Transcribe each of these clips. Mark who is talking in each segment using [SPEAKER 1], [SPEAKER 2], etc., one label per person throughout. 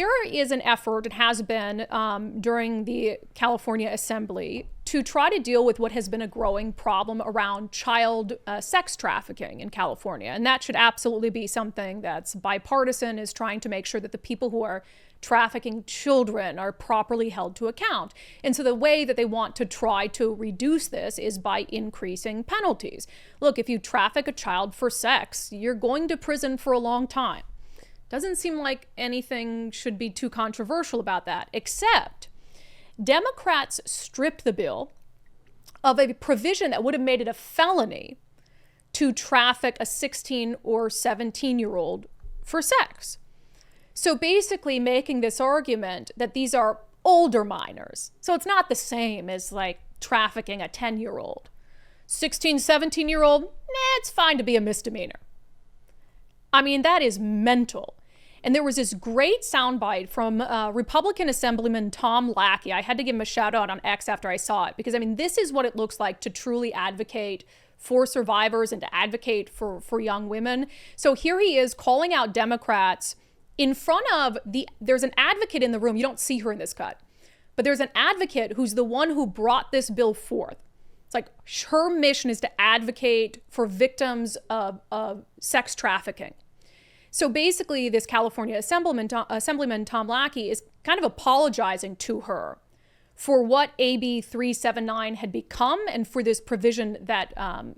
[SPEAKER 1] there is an effort, it has been during the California Assembly, to try to deal with what has been a growing problem around child sex trafficking in California. And that should absolutely be something that's bipartisan, is trying to make sure that the people who are trafficking children are properly held to account. And so the way that they want to try to reduce this is by increasing penalties. Look, if you traffic a child for sex, you're going to prison for a long time. Doesn't seem like anything should be too controversial about that, except Democrats stripped the bill of a provision that would have made it a felony to traffic a 16 or 17-year-old for sex. So basically making this argument that these are older minors. So it's not the same as like trafficking a 10-year-old. 16, 17-year-old, it's fine to be a misdemeanor. I mean, that is mental. And there was this great soundbite from Republican Assemblyman Tom Lackey. I had to give him a shout out on X after I saw it, because I mean, this is what it looks like to truly advocate for survivors and to advocate for young women. So here he is calling out Democrats in front of there's an advocate in the room. You don't see her in this cut, but there's an advocate who's the one who brought this bill forth. It's like her mission is to advocate for victims of sex trafficking. So basically, this California Assemblyman Tom Lackey is kind of apologizing to her for what AB 379 had become and for this provision that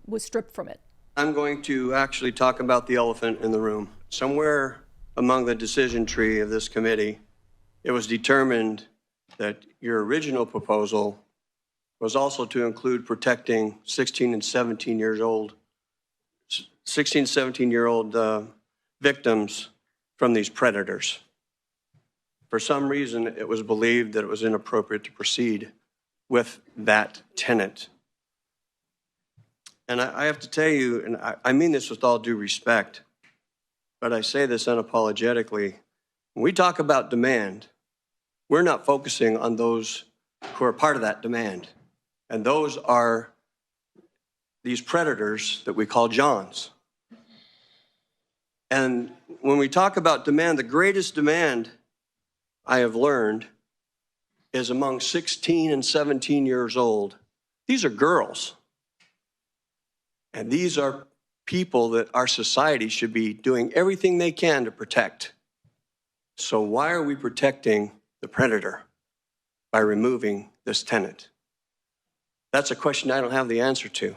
[SPEAKER 1] was stripped from it.
[SPEAKER 2] I'm going to actually talk about the elephant in the room. Somewhere among the decision tree of this committee, it was determined that your original proposal was also to include protecting 16 and 17-year-old victims from these predators. For some reason, it was believed that it was inappropriate to proceed with that tenet. And I have to tell you, and I mean this with all due respect, but I say this unapologetically, when we talk about demand, we're not focusing on those who are part of that demand. And those are these predators that we call Johns. And when we talk about demand, the greatest demand I have learned is among 16 and 17 years old. These are girls. And these are people that our society should be doing everything they can to protect. So why are we protecting the predator by removing this tenet? That's a question I don't have the answer to.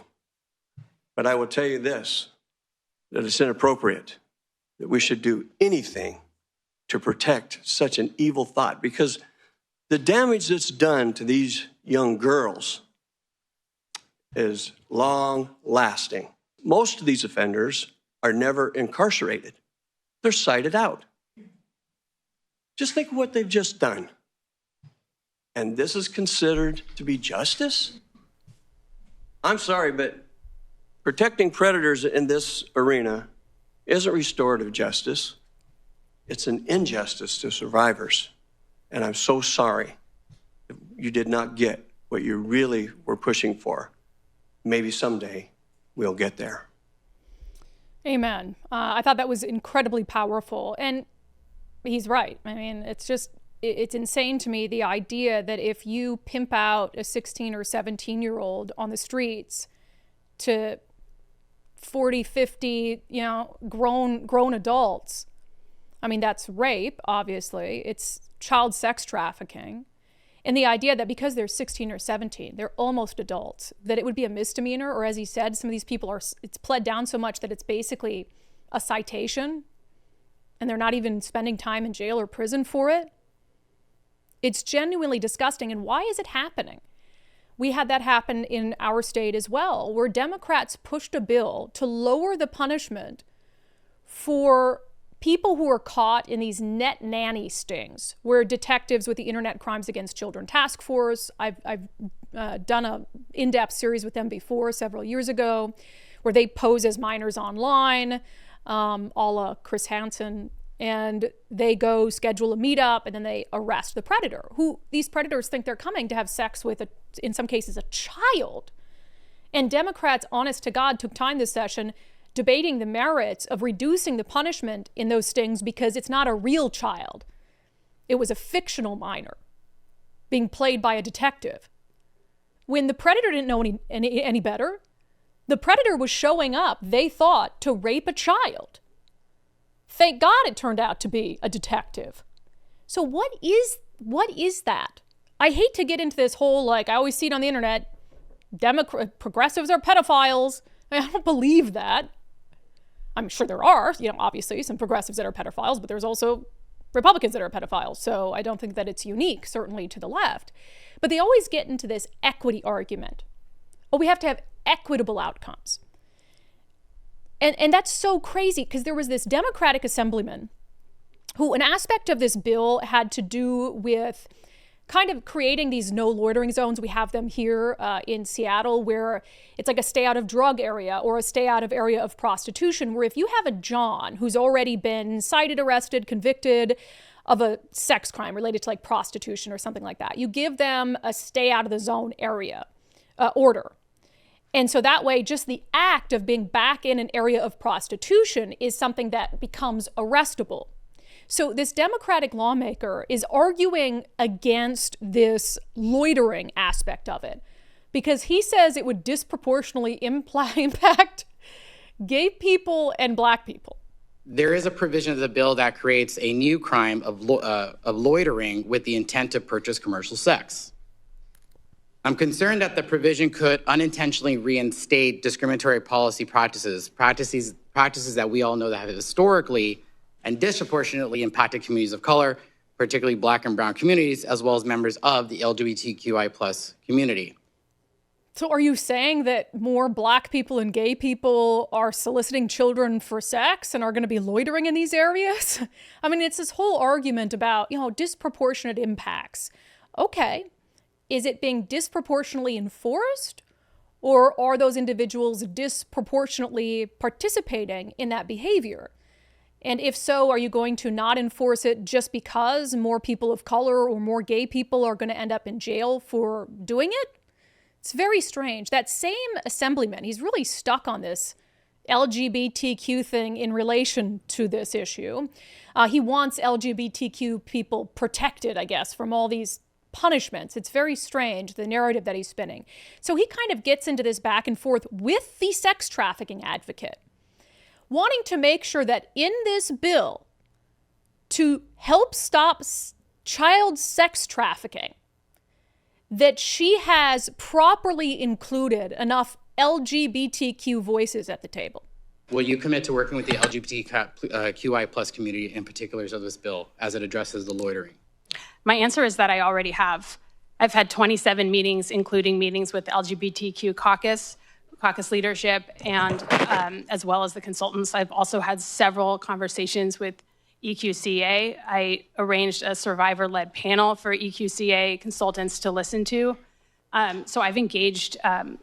[SPEAKER 2] But I will tell you this, that it's inappropriate, that we should do anything to protect such an evil thought, because the damage that's done to these young girls is long-lasting. Most of these offenders are never incarcerated. They're cited out. Just think of what they've just done. And this is considered to be justice? I'm sorry, but protecting predators in this arena isn't restorative justice. It's an injustice to survivors. And I'm so sorry that you did not get what you really were pushing for. Maybe someday we'll get there.
[SPEAKER 1] Amen. I thought that was incredibly powerful. And he's right. I mean, it's insane to me, the idea that if you pimp out a 16 or 17-year-old on the streets to 40, 50, grown adults, I mean, that's rape, obviously. It's child sex trafficking. And the idea that because they're 16 or 17, they're almost adults, that it would be a misdemeanor, or as he said, some of these people it's pled down so much that it's basically a citation and they're not even spending time in jail or prison for it. It's genuinely disgusting. And why is it happening? We had that happen in our state as well, where Democrats pushed a bill to lower the punishment for people who are caught in these net nanny stings, where detectives with the Internet Crimes Against Children Task Force, I've done an in-depth series with them before, several years ago, where they pose as minors online, a la Chris Hansen, and they go schedule a meetup and then they arrest the predator, who these predators think they're coming to have sex with, in some cases, a child. And Democrats, honest to God, took time this session debating the merits of reducing the punishment in those stings because it's not a real child. It was a fictional minor being played by a detective. When the predator didn't know any better, the predator was showing up, they thought, to rape a child. Thank God it turned out to be a detective. So what is that? I hate to get into this whole, I always see it on the internet, progressives are pedophiles. I don't believe that. I'm sure there are, obviously some progressives that are pedophiles, but there's also Republicans that are pedophiles. So I don't think that it's unique, certainly to the left. But they always get into this equity argument. Oh, we have to have equitable outcomes. And that's so crazy, because there was this Democratic assemblyman who, an aspect of this bill had to do with kind of creating these no loitering zones. We have them here in Seattle, where it's like a stay out of drug area or a stay out of area of prostitution, where if you have a John who's already been cited, arrested, convicted of a sex crime related to prostitution or something like that, you give them a stay out of the zone area order. And so that way, just the act of being back in an area of prostitution is something that becomes arrestable. So this Democratic lawmaker is arguing against this loitering aspect of it, because he says it would disproportionately impact gay people and black people.
[SPEAKER 3] There is a provision of the bill that creates a new crime of loitering with the intent to purchase commercial sex. I'm concerned that the provision could unintentionally reinstate discriminatory practices that we all know that have historically and disproportionately impacted communities of color, particularly Black and brown communities, as well as members of the LGBTQI+ community.
[SPEAKER 1] So are you saying that more black people and gay people are soliciting children for sex and are going to be loitering in these areas? I mean, it's this whole argument about, disproportionate impacts. Okay. Is it being disproportionately enforced, or are those individuals disproportionately participating in that behavior? And if so, are you going to not enforce it just because more people of color or more gay people are going to end up in jail for doing it? It's very strange. That same assemblyman, he's really stuck on this LGBTQ thing in relation to this issue. He wants LGBTQ people protected, I guess, from all these punishments. It's very strange, the narrative that he's spinning. So he kind of gets into this back and forth with the sex trafficking advocate, wanting to make sure that in this bill, to help stop child sex trafficking, that she has properly included enough LGBTQ voices at the table.
[SPEAKER 3] Will you commit to working with the LGBTQI+ community in particulars of this bill as it addresses the loitering?
[SPEAKER 4] My answer is that I already have. I've had 27 meetings, including meetings with the LGBTQ caucus leadership, and as well as the consultants. I've also had several conversations with EQCA. I arranged a survivor-led panel for EQCA consultants to listen to. So I've engaged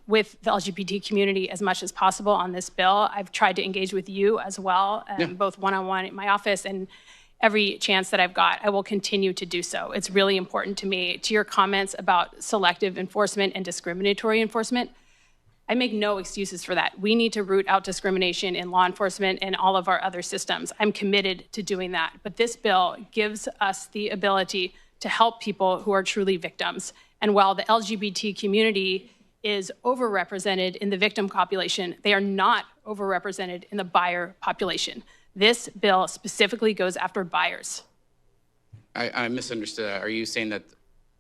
[SPEAKER 4] with the LGBT community as much as possible on this bill. I've tried to engage with you as well, both one-on-one in my office, and every chance that I've got, I will continue to do so. It's really important to me. To your comments about selective enforcement and discriminatory enforcement, I make no excuses for that. We need to root out discrimination in law enforcement and all of our other systems. I'm committed to doing that. But this bill gives us the ability to help people who are truly victims. And while the LGBT community is overrepresented in the victim population, they are not overrepresented in the buyer population. This bill specifically goes after buyers.
[SPEAKER 3] I misunderstood. Are you saying that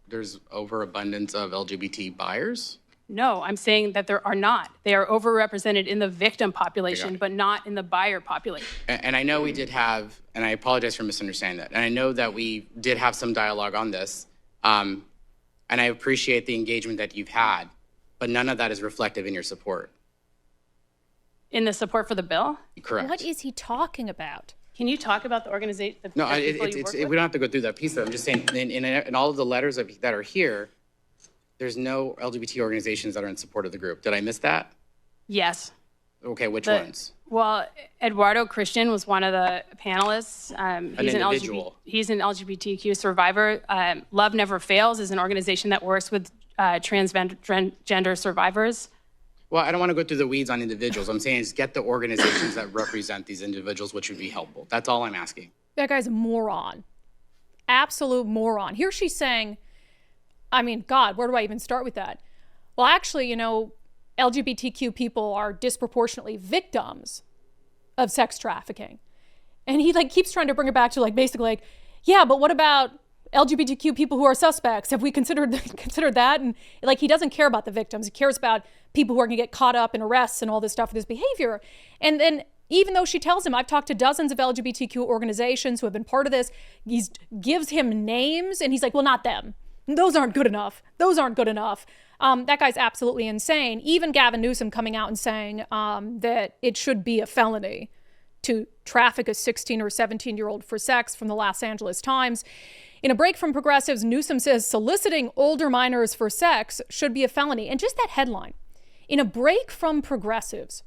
[SPEAKER 3] there's overabundance of LGBT buyers?
[SPEAKER 4] No, I'm saying that there are not. They are overrepresented in the victim population, but not in the buyer population.
[SPEAKER 3] And I know we did have, and I apologize for misunderstanding that, and I know that we did have some dialogue on this, and I appreciate the engagement that you've had, but none of that is reflective in your support.
[SPEAKER 4] In the support for the bill?
[SPEAKER 3] Correct.
[SPEAKER 1] What is he talking about?
[SPEAKER 4] Can you talk about the organization?
[SPEAKER 3] No, we don't have to go through that piece of it. I'm just saying, in all of the letters that are here, there's no LGBT organizations that are in support of the group. Did I miss that?
[SPEAKER 4] Yes.
[SPEAKER 3] Okay, which ones?
[SPEAKER 4] Well, Eduardo Christian was one of the panelists. He's an LGBTQ survivor. Love Never Fails is an organization that works with transgender survivors.
[SPEAKER 3] Well, I don't want to go through the weeds on individuals. I'm saying is get the organizations that represent these individuals, which would be helpful. That's all I'm asking.
[SPEAKER 1] That guy's a moron. absolute moron. Here she's saying, I mean, God, where do I even start with that? Well, actually, you know, LGBTQ people are disproportionately victims of sex trafficking. And he like keeps trying to bring it back to like basically like, yeah, but what about LGBTQ people who are suspects? Have we considered that? And like, he doesn't care about the victims. He cares about people who are going to get caught up in arrests and all this stuff for this behavior. And then even though she tells him, I've talked to dozens of LGBTQ organizations who have been part of this, he gives him names and he's like, well, not them. Those aren't good enough. Those aren't good enough. That guy's absolutely insane. Even Gavin Newsom coming out and saying that it should be a felony to traffic a 16 or 17-year-old for sex from the Los Angeles Times. In a break from progressives, Newsom says soliciting older minors for sex should be a felony. And just that headline, in a break from progressives,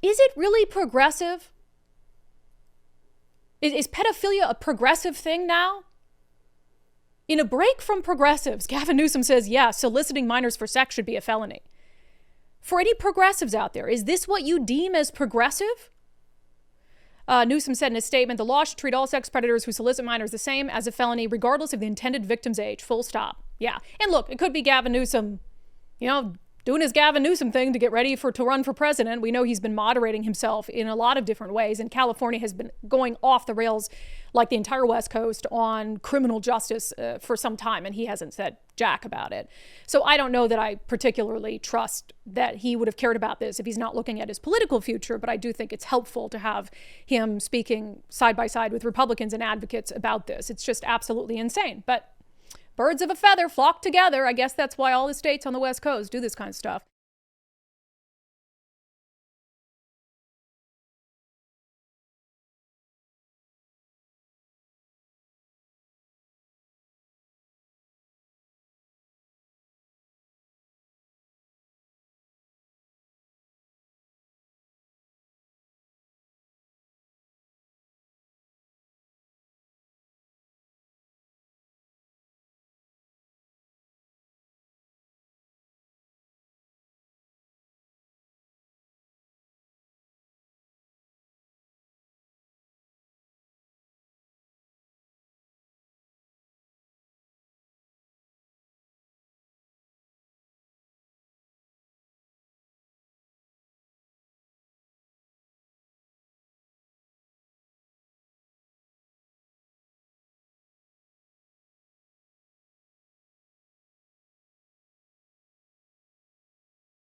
[SPEAKER 1] is it really progressive? Is pedophilia a progressive thing now? In a break from progressives, Gavin Newsom says, yeah, soliciting minors for sex should be a felony. For any progressives out there, is this what you deem as progressive? Newsom said in a statement, the law should treat all sex predators who solicit minors the same as a felony, regardless of the intended victim's age. Full stop. Yeah. And look, it could be Gavin Newsom, you know, doing his Gavin Newsom thing to get ready to run for president. We know he's been moderating himself in a lot of different ways. And California has been going off the rails like the entire West Coast on criminal justice for some time. And he hasn't said jack about it. So I don't know that I particularly trust that he would have cared about this if he's not looking at his political future. But I do think it's helpful to have him speaking side by side with Republicans and advocates about this. It's just absolutely insane. But birds of a feather flock together. I guess that's why all the states on the West Coast do this kind of stuff.